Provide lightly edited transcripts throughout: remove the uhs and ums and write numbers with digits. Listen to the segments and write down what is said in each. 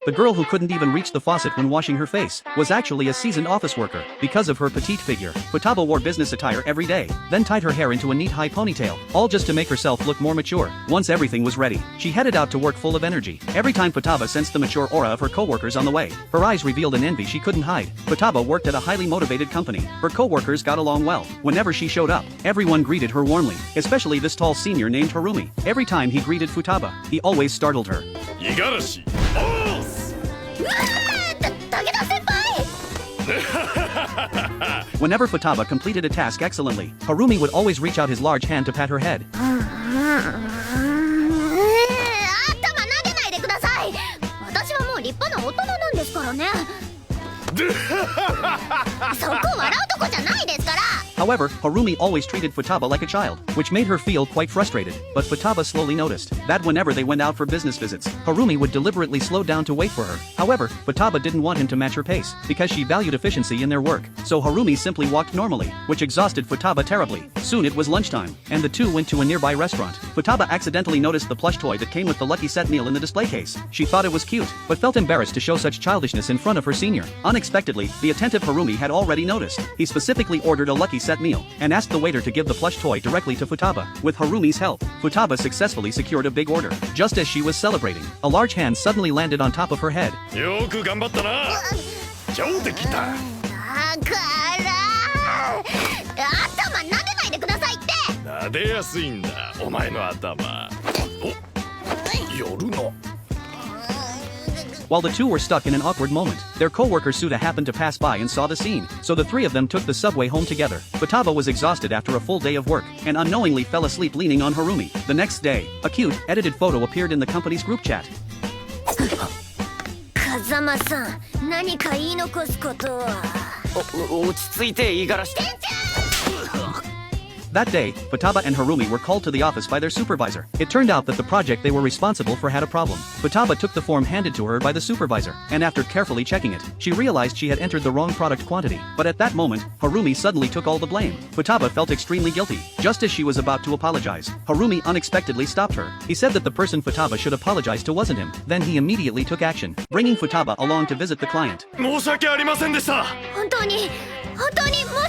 The girl who couldn't even reach the faucet when washing her face was actually a seasoned office worker. Because of her petite figure, Futaba wore business attire every day, then tied her hair into a neat high ponytail, all just to make herself look more mature. Once everything was ready, she headed out to work full of energy. Every time Futaba sensed the mature aura of her coworkers on the way, her eyes revealed an envy she couldn't hide. Futaba worked at a highly motivated company. Her coworkers got along well. Whenever she showed up, everyone greeted her warmly, especially this tall senior named Harumi. Every time he greeted Futaba, he always startled her. Igarashi! Whenever Futaba completed a task excellently, Harumi would always reach out his large hand to pat her head. However, Harumi always treated Futaba like a child, which made her feel quite frustrated. But Futaba slowly noticed that whenever they went out for business visits, Harumi would deliberately slow down to wait for her. However, Futaba didn't want him to match her pace, because she valued efficiency in their work. So Harumi simply walked normally, which exhausted Futaba terribly. Soon it was lunchtime, and the two went to a nearby restaurant. Futaba accidentally noticed the plush toy that came with the lucky set meal in the display case. She thought it was cute, but felt embarrassed to show such childishness in front of her senior. Unexpectedly, the attentive Harumi had already noticed. He specifically ordered a lucky set meal, and asked the waiter to give the plush toy directly to Futaba. With Harumi's help, Futaba successfully secured a big order. Just as she was celebrating, a large hand suddenly landed on top of her head. While the two were stuck in an awkward moment, their co-worker Suda happened to pass by and saw the scene, so the three of them took the subway home together. Futaba was exhausted after a full day of work, and unknowingly fell asleep leaning on Harumi. The next day, a cute, edited photo appeared in the company's group chat. Kazama-san, 何か言い残すことは。落ち着いて、五十嵐。 That day, Futaba and Harumi were called to the office by their supervisor. It turned out that the project they were responsible for had a problem. Futaba took the form handed to her by the supervisor, and after carefully checking it, she realized she had entered the wrong product quantity. But at that moment, Harumi suddenly took all the blame. Futaba felt extremely guilty. Just as she was about to apologize, Harumi unexpectedly stopped her. He said that the person Futaba should apologize to wasn't him. Then he immediately took action, bringing Futaba along to visit the client. 申し訳ありませんでした。本当に申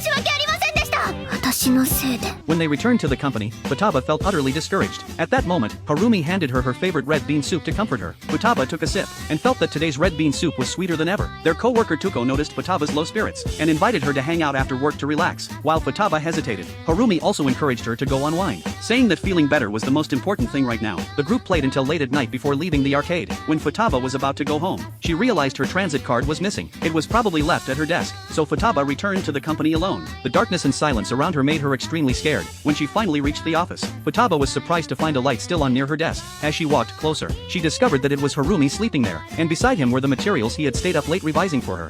し訳ありませんでした。私のせいで。 When they returned to the company, Futaba felt utterly discouraged. At that moment, Harumi handed her her favorite red bean soup to comfort her. Futaba took a sip, and felt that today's red bean soup was sweeter than ever. Their co-worker Tuko noticed Futaba's low spirits, and invited her to hang out after work to relax. While Futaba hesitated, Harumi also encouraged her to go unwind, saying that feeling better was the most important thing right now. The group played until late at night before leaving the arcade. When Futaba was about to go home, she realized her transit card was missing. It was probably left at her desk, so Futaba returned to the company alone. The darkness and silence around her made her extremely scared. When she finally reached the office, Futaba was surprised to find a light still on near her desk. As she walked closer, she discovered that it was Harumi sleeping there, and beside him were the materials he had stayed up late revising for her.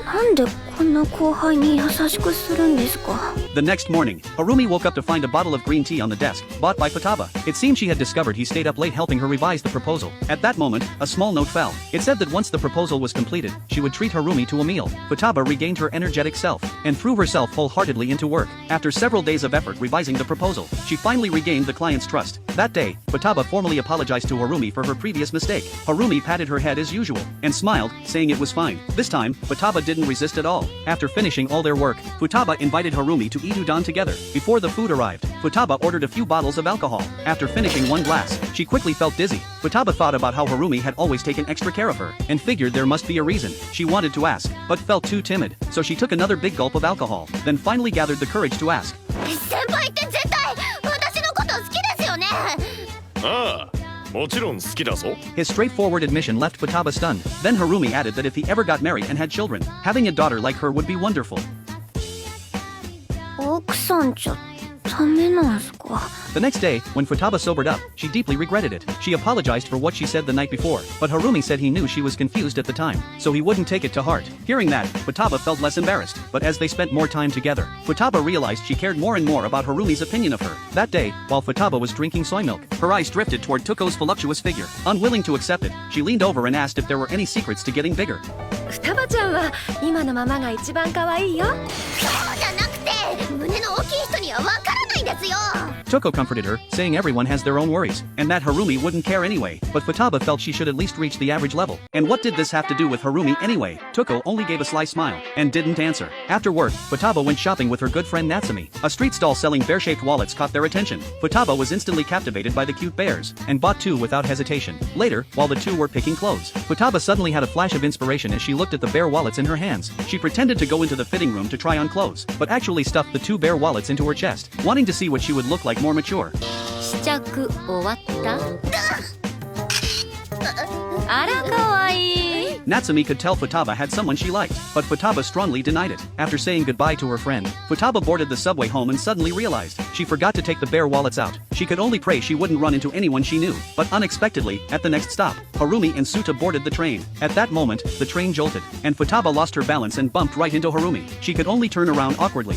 なんでこんな後輩に優しくするんですか? The next morning, Harumi woke up to find a bottle of green tea on the desk, bought by Futaba. It seemed she had discovered he stayed up late helping her revise the proposal. At that moment, a small note fell. It said that once the proposal was completed, she would treat Harumi to a meal. Futaba regained her energetic self, and threw herself wholeheartedly into work. After several days of effort revising the proposal, she finally regained the client's trust. That day, Futaba formally apologized to Harumi for her previous mistake. Harumi patted her head as usual, and smiled, saying it was fine. This time, Futaba didn't resist at all. After finishing all their work, Futaba invited Harumi to eat udon together. Before the food arrived, Futaba ordered a few bottles of alcohol. After finishing one glass, she quickly felt dizzy. Futaba thought about how Harumi had always taken extra care of her, and figured there must be a reason. She wanted to ask, but felt too timid, so she took another big gulp of alcohol, then finally gathered the courage to ask. 先輩って絶対私のこと好きですよね。ああ、もちろん好きだぞ。 His straightforward admission left Futaba stunned. Then Harumi added that if he ever got married and had children, having a daughter like her would be wonderful. 奥さんじゃダメなんすか? The next day, when Futaba sobered up, she deeply regretted it. She apologized for what she said the night before, but Harumi said he knew she was confused at the time, so he wouldn't take it to heart. Hearing that, Futaba felt less embarrassed, but as they spent more time together, Futaba realized she cared more and more about Harumi's opinion of her. That day, while Futaba was drinking soy milk, her eyes drifted toward Tuko's voluptuous figure. Unwilling to accept it, she leaned over and asked if there were any secrets to getting bigger. 双葉ちゃんは今のままが一番可愛いよ。そうじゃなくて、胸の大きい人にはわからないですよ。Tuko comforted her, saying everyone has their own worries, and that Harumi wouldn't care anyway, but Futaba felt she should at least reach the average level. And what did this have to do with Harumi anyway? Tuko only gave a sly smile, and didn't answer. After work, Futaba went shopping with her good friend Natsumi. A street stall selling bear-shaped wallets caught their attention. Futaba was instantly captivated by the cute bears, and bought two without hesitation. Later, while the two were picking clothes, Futaba suddenly had a flash of inspiration as she looked at the bear wallets in her hands. She pretended to go into the fitting room to try on clothes, but actually stuffed the two bear wallets into her chest, wanting to see what she would look like more mature. 試着終わったあらかわいい Natsumi could tell Futaba had someone she liked, but Futaba strongly denied it. After saying goodbye to her friend, Futaba boarded the subway home and suddenly realized she forgot to take the bear wallets out. She could only pray she wouldn't run into anyone she knew, but unexpectedly, at the next stop, Harumi and Suta boarded the train. At that moment, the train jolted, and Futaba lost her balance and bumped right into Harumi. She could only turn around awkwardly.